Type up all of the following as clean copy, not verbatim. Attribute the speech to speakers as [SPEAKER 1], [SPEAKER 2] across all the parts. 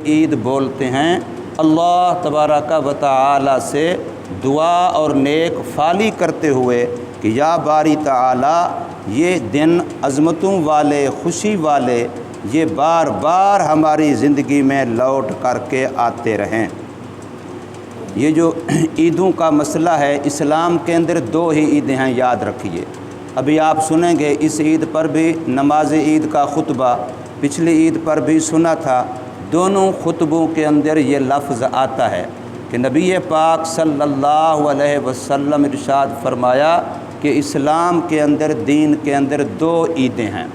[SPEAKER 1] عید بولتے ہیں اللہ تبارک و تعالی سے دعا اور نیک فالی کرتے ہوئے کہ یا باری تعالی یہ دن عظمتوں والے خوشی والے یہ بار بار ہماری زندگی میں لوٹ کر کے آتے رہیں۔ یہ جو عیدوں کا مسئلہ ہے، اسلام کے اندر 2 ہی عیدیں ہیں، یاد رکھیے۔ ابھی آپ سنیں گے اس عید پر بھی نماز عید کا خطبہ، پچھلی عید پر بھی سنا تھا۔ دونوں خطبوں کے اندر یہ لفظ آتا ہے کہ نبی پاک صلی اللہ علیہ وسلم ارشاد فرمایا کہ اسلام کے اندر، دین کے اندر 2 عیدیں ہیں۔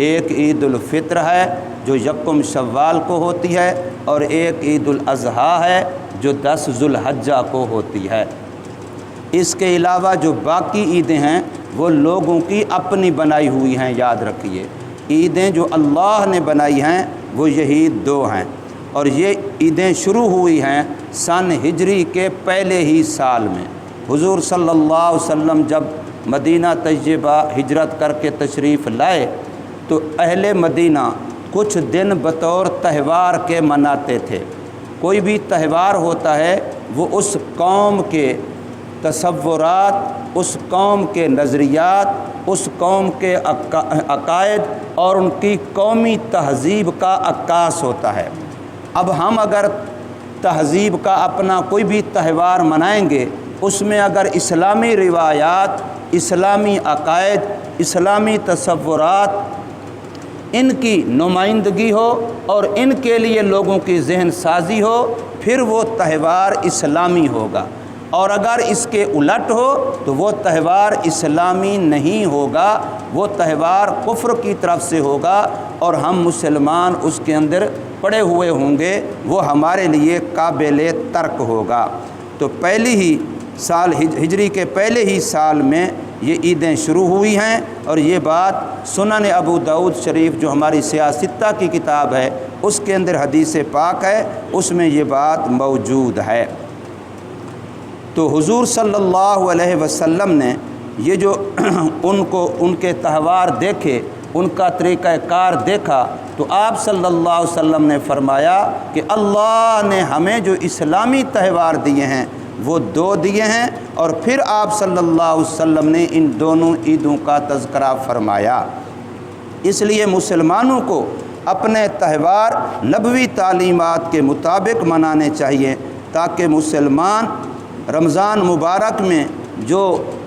[SPEAKER 1] ایک عید الفطر ہے جو 1 شوال کو ہوتی ہے، اور ایک عید الاضحیٰ ہے جو 10 ذو الحجہ کو ہوتی ہے۔ اس کے علاوہ جو باقی عیدیں ہیں وہ لوگوں کی اپنی بنائی ہوئی ہیں، یاد رکھیے۔ عیدیں جو اللہ نے بنائی ہیں وہ یہی 2 ہیں، اور یہ عیدیں شروع ہوئی ہیں سن ہجری کے پہلے ہی سال میں۔ حضور صلی اللہ علیہ وسلم جب مدینہ طیبہ ہجرت کر کے تشریف لائے تو اہل مدینہ کچھ دن بطور تہوار کے مناتے تھے۔ کوئی بھی تہوار ہوتا ہے وہ اس قوم کے تصورات، اس قوم کے نظریات، اس قوم کے عقائد اور ان کی قومی تہذیب کا عکاس ہوتا ہے۔ اب ہم اگر تہذیب کا اپنا کوئی بھی تہوار منائیں گے، اس میں اگر اسلامی روایات، اسلامی عقائد، اسلامی تصورات ان کی نمائندگی ہو اور ان کے لیے لوگوں کی ذہن سازی ہو، پھر وہ تہوار اسلامی ہوگا، اور اگر اس کے الٹ ہو تو وہ تہوار اسلامی نہیں ہوگا، وہ تہوار کفر کی طرف سے ہوگا، اور ہم مسلمان اس کے اندر پڑے ہوئے ہوں گے، وہ ہمارے لیے قابل ترک ہوگا۔ تو پہلی ہی سال ہجری کے پہلے ہی سال میں یہ عیدیں شروع ہوئی ہیں، اور یہ بات سنن ابو داؤد شریف جو ہماری سیاستہ کی کتاب ہے اس کے اندر حدیث پاک ہے، اس میں یہ بات موجود ہے۔ تو حضور صلی اللہ علیہ وسلم نے یہ جو ان کے تہوار دیکھے، ان کا طریقہ کار دیکھا، تو آپ صلی اللہ علیہ وسلم نے فرمایا کہ اللہ نے ہمیں جو اسلامی تہوار دیے ہیں وہ 2 دیے ہیں، اور پھر آپ صلی اللہ علیہ وسلم نے ان دونوں عیدوں کا تذکرہ فرمایا۔ اس لیے مسلمانوں کو اپنے تہوار نبوی تعلیمات کے مطابق منانے چاہیے، تاکہ مسلمان رمضان مبارک میں جو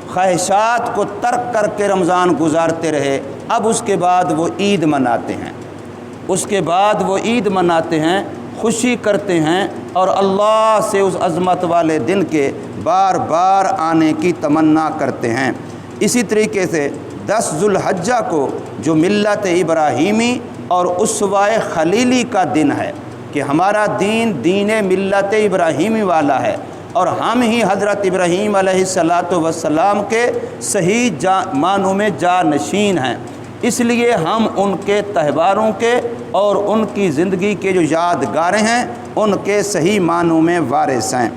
[SPEAKER 1] خواہشات کو ترک کر کے رمضان گزارتے رہے، اب اس کے بعد وہ عید مناتے ہیں، اس کے بعد وہ عید مناتے ہیں، خوشی کرتے ہیں، اور اللہ سے اس عظمت والے دن کے بار بار آنے کی تمنا کرتے ہیں۔ اسی طریقے سے 10 ذو الحجہ کو جو ملت ابراہیمی اور اسوہ خلیلی کا دن ہے، کہ ہمارا دین دین ملت ابراہیمی والا ہے، اور ہم ہی حضرت ابراہیم علیہ السلام کے صحیح معنوں میں جانشین ہیں، اس لیے ہم ان کے تہواروں کے اور ان کی زندگی کے جو یادگاریں ہیں ان کے صحیح معنوں میں وارث ہیں۔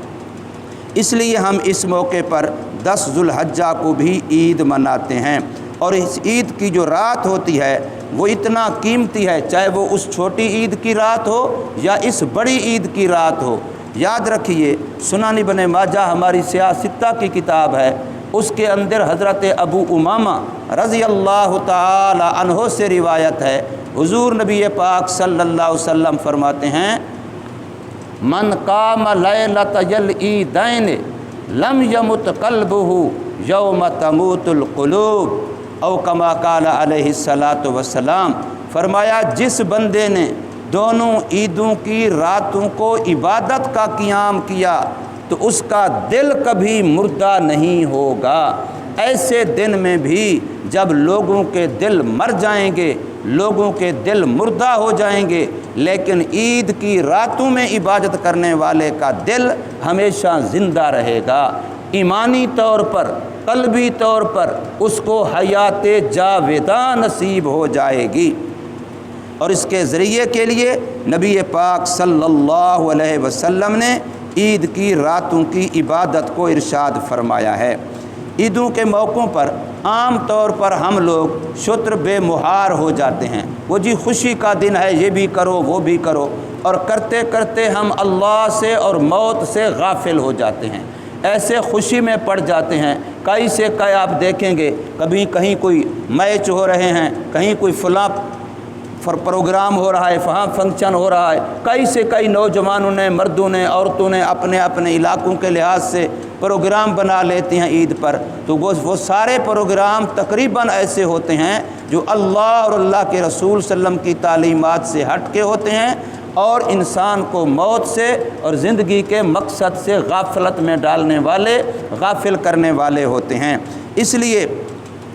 [SPEAKER 1] اس لیے ہم اس موقع پر 10 ذو الحجہ کو بھی عید مناتے ہیں، اور اس عید کی جو رات ہوتی ہے وہ اتنا قیمتی ہے، چاہے وہ اس چھوٹی عید کی رات ہو یا اس بڑی عید کی رات ہو۔ یاد رکھیے سنن ابن ماجہ ہماری سیاستہ کی کتاب ہے، اس کے اندر حضرت ابو امامہ رضی اللہ تعالی عنہ سے روایت ہے، حضور نبی پاک صلی اللہ علیہ وسلم فرماتے ہیں من قام لیلۃ العیدین لم یمت قلبہ یوم تموت القلوب، او کما قال علیہ الصلاۃ والسلام، فرمایا جس بندے نے دونوں عیدوں کی راتوں کو عبادت کا قیام کیا تو اس کا دل کبھی مردہ نہیں ہوگا۔ ایسے دن میں بھی جب لوگوں کے دل مر جائیں گے، لوگوں کے دل مردہ ہو جائیں گے، لیکن عید کی راتوں میں عبادت کرنے والے کا دل ہمیشہ زندہ رہے گا، ایمانی طور پر، قلبی طور پر اس کو حیات جاوداں نصیب ہو جائے گی۔ اور اس کے ذریعے کے لیے نبی پاک صلی اللہ علیہ وسلم نے عید کی راتوں کی عبادت کو ارشاد فرمایا ہے۔ عیدوں کے موقعوں پر عام طور پر ہم لوگ شتر بے مہار ہو جاتے ہیں، وہ جی خوشی کا دن ہے، یہ بھی کرو وہ بھی کرو، اور کرتے کرتے ہم اللہ سے اور موت سے غافل ہو جاتے ہیں، ایسے خوشی میں پڑ جاتے ہیں۔ کئی سے کئی آپ دیکھیں گے، کبھی کہیں کوئی میچ ہو رہے ہیں، کہیں کوئی فلاں پروگرام ہو رہا ہے، وہاں فنکشن ہو رہا ہے، کئی سے کئی نوجوانوں نے، مردوں نے، عورتوں نے اپنے اپنے علاقوں کے لحاظ سے پروگرام بنا لیتے ہیں عید پر، تو وہ سارے پروگرام تقریباً ایسے ہوتے ہیں جو اللہ اور اللہ کے رسول صلی اللہ علیہ وسلم کی تعلیمات سے ہٹ کے ہوتے ہیں اور انسان کو موت سے اور زندگی کے مقصد سے غفلت میں ڈالنے والے، غافل کرنے والے ہوتے ہیں۔ اس لیے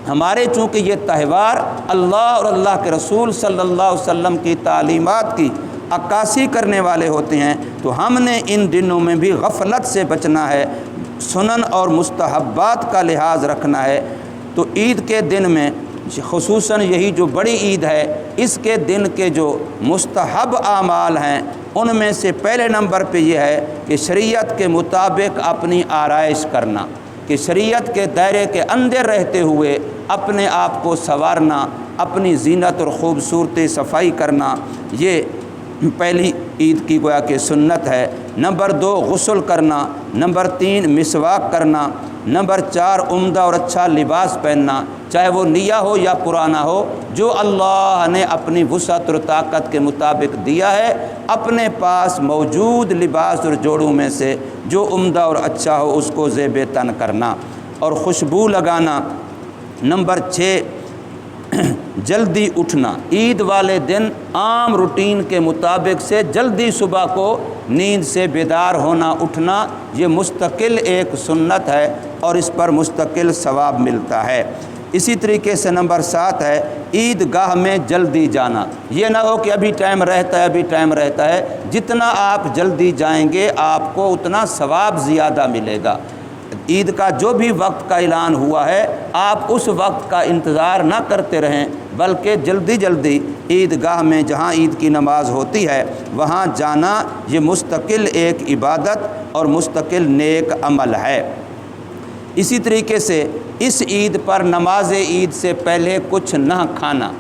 [SPEAKER 1] ہمارے چونکہ یہ تہوار اللہ اور اللہ کے رسول صلی اللہ علیہ وسلم کی تعلیمات کی عکاسی کرنے والے ہوتے ہیں، تو ہم نے ان دنوں میں بھی غفلت سے بچنا ہے، سنن اور مستحبات کا لحاظ رکھنا ہے۔ تو عید کے دن میں خصوصاً یہی جو بڑی عید ہے، اس کے دن کے جو مستحب اعمال ہیں ان میں سے پہلے نمبر پہ یہ ہے کہ شریعت کے مطابق اپنی آرائش کرنا، کہ شریعت کے دائرے کے اندر رہتے ہوئے اپنے آپ کو سنوارنا، اپنی زینت اور خوبصورتی صفائی کرنا، یہ پہلی عید کی گویا کہ سنت ہے۔ نمبر 2 غسل کرنا، نمبر 3 مسواک کرنا، نمبر 4 عمدہ اور اچھا لباس پہننا، چاہے وہ نیا ہو یا پرانا ہو، جو اللہ نے اپنی وسعت اور طاقت کے مطابق دیا ہے، اپنے پاس موجود لباس اور جوڑوں میں سے جو عمدہ اور اچھا ہو اس کو زیب تن کرنا اور خوشبو لگانا۔ نمبر 6 جلدی اٹھنا، عید والے دن عام روٹین کے مطابق سے جلدی صبح کو نیند سے بیدار ہونا، اٹھنا، یہ مستقل ایک سنت ہے اور اس پر مستقل ثواب ملتا ہے۔ اسی طریقے سے نمبر 7 ہے عید گاہ میں جلدی جانا، یہ نہ ہو کہ ابھی ٹائم رہتا ہے، ابھی ٹائم رہتا ہے، جتنا آپ جلدی جائیں گے آپ کو اتنا ثواب زیادہ ملے گا۔ عید کا جو بھی وقت کا اعلان ہوا ہے آپ اس وقت کا انتظار نہ کرتے رہیں، بلکہ جلدی جلدی عید گاہ میں جہاں عید کی نماز ہوتی ہے وہاں جانا، یہ مستقل ایک عبادت اور مستقل نیک عمل ہے۔ اسی طریقے سے اس عید پر نماز عید سے پہلے کچھ نہ کھانا،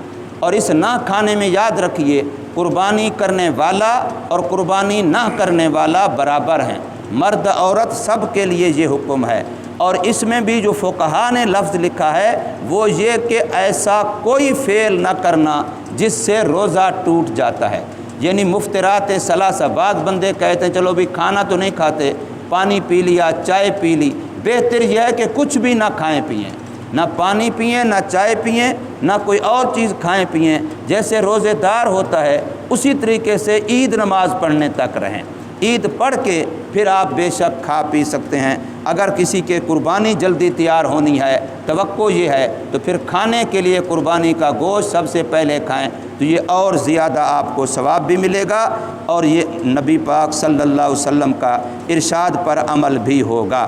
[SPEAKER 1] اور اس نہ کھانے میں یاد رکھیے قربانی کرنے والا اور قربانی نہ کرنے والا برابر ہیں، مرد عورت سب کے لیے یہ حکم ہے۔ اور اس میں بھی جو فقہا نے لفظ لکھا ہے وہ یہ کہ ایسا کوئی فعل نہ کرنا جس سے روزہ ٹوٹ جاتا ہے، یعنی مفطرات ثلاثہ۔ بعض بندے کہتے ہیں چلو بھی کھانا تو نہیں کھاتے، پانی پی لیا، چائے پی لی، بہتر یہ ہے کہ کچھ بھی نہ کھائیں پئیں، نہ پانی پئیں، نہ چائے پئیں، نہ کوئی اور چیز کھائیں پئیں، جیسے روزے دار ہوتا ہے اسی طریقے سے عید نماز پڑھنے تک رہیں۔ عید پڑھ کے پھر آپ بے شک کھا پی سکتے ہیں۔ اگر کسی کے قربانی جلدی تیار ہونی ہے، توقع یہ ہے، تو پھر کھانے کے لیے قربانی کا گوشت سب سے پہلے کھائیں، تو یہ اور زیادہ آپ کو ثواب بھی ملے گا اور یہ نبی پاک صلی اللہ علیہ وسلم کا ارشاد پر عمل بھی ہوگا۔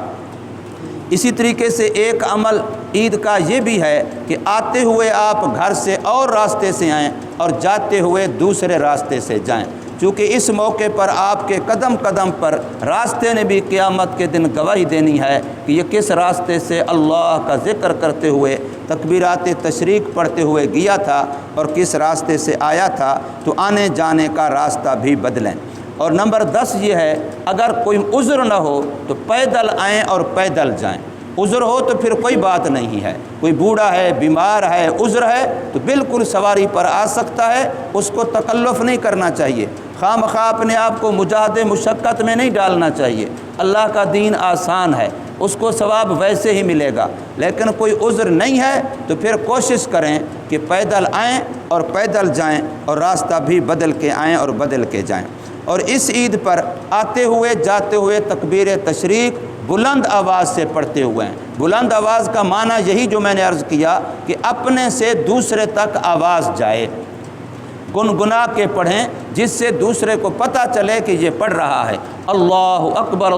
[SPEAKER 1] اسی طریقے سے ایک عمل عید کا یہ بھی ہے کہ آتے ہوئے آپ گھر سے اور راستے سے آئیں اور جاتے ہوئے دوسرے راستے سے جائیں، چونکہ اس موقع پر آپ کے قدم قدم پر راستے نے بھی قیامت کے دن گواہی دینی ہے کہ یہ کس راستے سے اللہ کا ذکر کرتے ہوئے تکبیرات تشریق پڑھتے ہوئے گیا تھا اور کس راستے سے آیا تھا، تو آنے جانے کا راستہ بھی بدلیں۔ اور نمبر 10 یہ ہے اگر کوئی عذر نہ ہو تو پیدل آئیں اور پیدل جائیں، عذر ہو تو پھر کوئی بات نہیں ہے، کوئی بوڑھا ہے، بیمار ہے، عذر ہے تو بالکل سواری پر آ سکتا ہے، اس کو تکلف نہیں کرنا چاہیے، خواہ مخواہ اپنے آپ کو مجاہدے مشقت میں نہیں ڈالنا چاہیے۔ اللہ کا دین آسان ہے، اس کو ثواب ویسے ہی ملے گا، لیکن کوئی عذر نہیں ہے تو پھر کوشش کریں کہ پیدل آئیں اور پیدل جائیں اور راستہ بھی بدل کے آئیں اور بدل کے جائیں۔ اور اس عید پر آتے ہوئے جاتے ہوئے تکبیر تشریق بلند آواز سے پڑھتے ہوئے ہیں۔ بلند آواز کا معنی یہی جو میں نے عرض کیا کہ اپنے سے دوسرے تک آواز جائے، گنگنا کے پڑھیں جس سے دوسرے کو پتہ چلے کہ یہ پڑھ رہا ہے۔ اللہ اکبر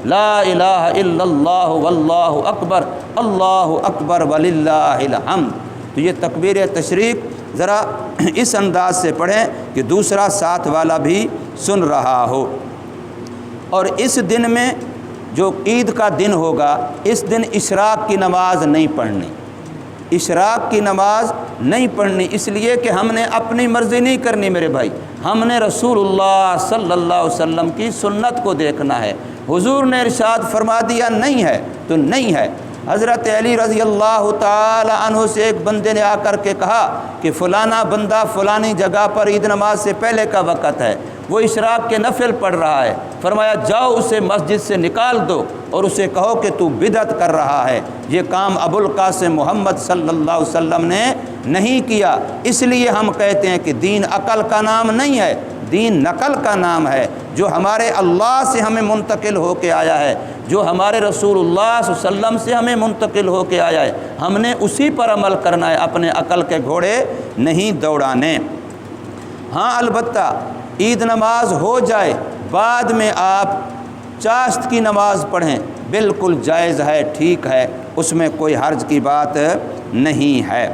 [SPEAKER 1] لا الہ الا اللہ واللہ اکبر اللہ اکبر وللہ الحمد۔ تو یہ تکبیر تشریق ذرا اس انداز سے پڑھیں کہ دوسرا ساتھ والا بھی سن رہا ہو۔ اور اس دن میں جو عید کا دن ہوگا اس دن اشراق کی نماز نہیں پڑھنی، اشراق کی نماز نہیں پڑھنی، اس لیے کہ ہم نے اپنی مرضی نہیں کرنی میرے بھائی، ہم نے رسول اللہ صلی اللہ علیہ وسلم کی سنت کو دیکھنا ہے۔ حضور نے ارشاد فرما دیا نہیں ہے تو نہیں ہے۔ حضرت علی رضی اللہ تعالی عنہ سے ایک بندے نے آ کر کے کہا کہ فلانا بندہ فلانی جگہ پر عید نماز سے پہلے کا وقت ہے، وہ اشراق کے نفل پڑھ رہا ہے۔ فرمایا جاؤ اسے مسجد سے نکال دو اور اسے کہو کہ تو بدعت کر رہا ہے، یہ کام ابو القاسم محمد صلی اللہ علیہ وسلم نے نہیں کیا۔ اس لیے ہم کہتے ہیں کہ دین عقل کا نام نہیں ہے، دین نقل کا نام ہے، جو ہمارے اللہ سے ہمیں منتقل ہو کے آیا ہے، جو ہمارے رسول اللہ صلی اللہ علیہ وسلم سے ہمیں منتقل ہو کے آیا ہے، ہم نے اسی پر عمل کرنا ہے، اپنے عقل کے گھوڑے نہیں دوڑانے۔ ہاں البتہ عید نماز ہو جائے بعد میں آپ چاشت کی نماز پڑھیں، بالکل جائز ہے، ٹھیک ہے، اس میں کوئی حرج کی بات نہیں ہے۔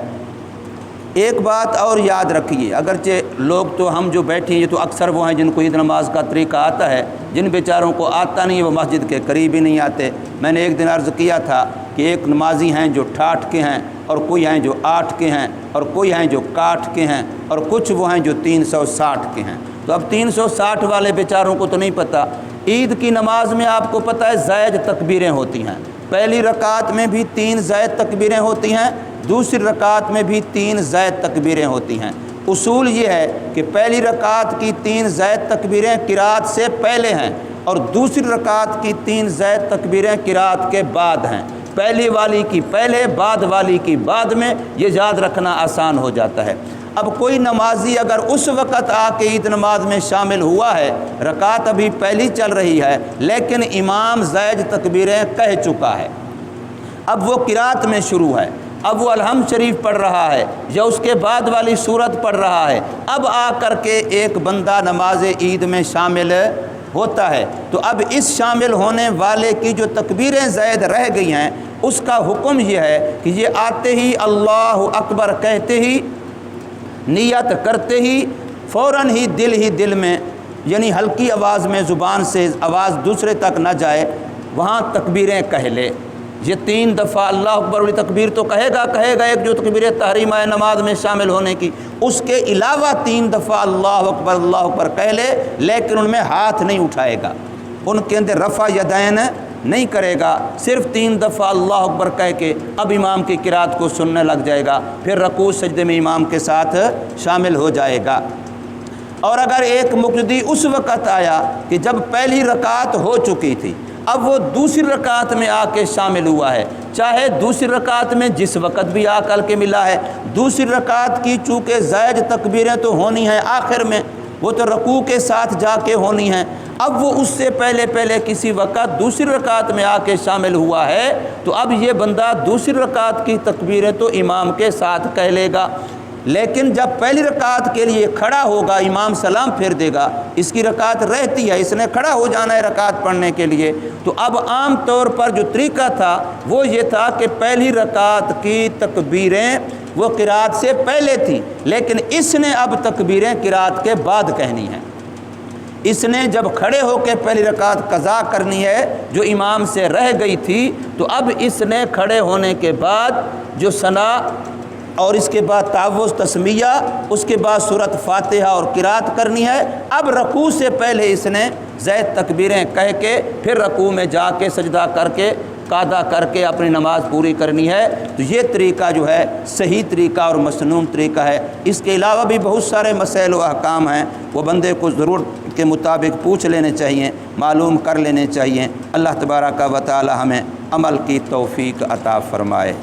[SPEAKER 1] ایک بات اور یاد رکھیے، اگرچہ لوگ تو ہم جو بیٹھے یہ تو اکثر وہ ہیں جن کو عید نماز کا طریقہ آتا ہے، جن بیچاروں کو آتا نہیں وہ مسجد کے قریب ہی نہیں آتے۔ میں نے ایک دن عرض کیا تھا کہ ایک نمازی ہیں جو ٹھاٹھ کے ہیں، اور کوئی ہیں جو 8 کے ہیں، اور کوئی ہیں جو کاٹھ کے ہیں، اور کچھ وہ ہیں جو 360 کے ہیں۔ تو اب 360 والے بیچاروں کو تو نہیں پتہ۔ عید کی نماز میں آپ کو پتہ ہے زائد تکبیریں ہوتی ہیں، پہلی رکعت میں بھی 3 زائد تکبیریں ہوتی ہیں، دوسری رکعت میں بھی 3 زائد تکبیریں ہوتی ہیں۔ اصول یہ ہے کہ پہلی رکعت کی 3 زائد تکبیریں قرات سے پہلے ہیں، اور دوسری رکعت کی 3 زائد تکبیریں قرات کے بعد ہیں۔ پہلی والی کی پہلے، بعد والی کی بعد میں، یہ یاد رکھنا آسان ہو جاتا ہے۔ اب کوئی نمازی اگر اس وقت آ کے عید نماز میں شامل ہوا ہے، رکعت ابھی پہلی چل رہی ہے لیکن امام زائد تکبیریں کہہ چکا ہے، اب وہ قرات میں شروع ہے، اب وہ الحمد شریف پڑھ رہا ہے یا اس کے بعد والی سورت پڑھ رہا ہے، اب آ کر کے ایک بندہ نماز عید میں شامل ہوتا ہے، تو اب اس شامل ہونے والے کی جو تکبیریں زائد رہ گئی ہیں اس کا حکم یہ ہے کہ یہ آتے ہی اللہ اکبر کہتے ہی، نیت کرتے ہی، فوراً ہی دل میں، یعنی ہلکی آواز میں، زبان سے آواز دوسرے تک نہ جائے، وہاں تکبیریں کہہ لے۔ یہ 3 دفعہ اللہ اکبر والی تکبیر تو کہے گا ایک جو تکبیر تحریمہ ہے نماز میں شامل ہونے کی، اس کے علاوہ 3 دفعہ اللہ اکبر کہہ لے، لیکن ان میں ہاتھ نہیں اٹھائے گا، ان کے اندر رفع یدین نہیں کرے گا، صرف 3 دفعہ اللہ اکبر کہہ کے اب امام کی قرات کو سننے لگ جائے گا، پھر رکوع سجدے میں امام کے ساتھ شامل ہو جائے گا۔ اور اگر ایک مقتدی اس وقت آیا کہ جب پہلی رکعت ہو چکی تھی، اب وہ دوسری رکعت میں آ کے شامل ہوا ہے، چاہے دوسری رکعت میں جس وقت بھی آ کر کے ملا ہے، دوسری رکعت کی چونکہ زائد تکبیریں تو ہونی ہیں آخر میں، وہ تو رکوع کے ساتھ جا کے ہونی ہیں، اب وہ اس سے پہلے کسی وقت دوسری رکعت میں آ کے شامل ہوا ہے، تو اب یہ بندہ دوسری رکعت کی تکبیریں تو امام کے ساتھ کہہ لے گا، لیکن جب پہلی رکعت کے لیے کھڑا ہوگا امام سلام پھیر دے گا، اس کی رکعت رہتی ہے، اس نے کھڑا ہو جانا ہے رکعت پڑھنے کے لیے، تو اب عام طور پر جو طریقہ تھا وہ یہ تھا کہ پہلی رکعت کی تکبیریں وہ قرات سے پہلے تھی، لیکن اس نے اب تکبیریں قرات کے بعد کہنی ہیں۔ اس نے جب کھڑے ہو کے پہلی رکعت قضا کرنی ہے جو امام سے رہ گئی تھی، تو اب اس نے کھڑے ہونے کے بعد جو ثنا اور اس کے بعد تعوذ تسمیہ، اس کے بعد سورۃ فاتحہ اور قرات کرنی ہے۔ اب رکوع سے پہلے اس نے زائد تکبیریں کہہ کے پھر رکوع میں جا کے سجدہ کر کے قاعدہ کر کے اپنی نماز پوری کرنی ہے۔ تو یہ طریقہ جو ہے صحیح طریقہ اور مسنون طریقہ ہے۔ اس کے علاوہ بھی بہت سارے مسائل و احکام ہیں، وہ بندے کو ضرورت کے مطابق پوچھ لینے چاہیے، معلوم کر لینے چاہیے۔ اللہ تبارک و تعالی ہمیں عمل کی توفیق عطا فرمائے۔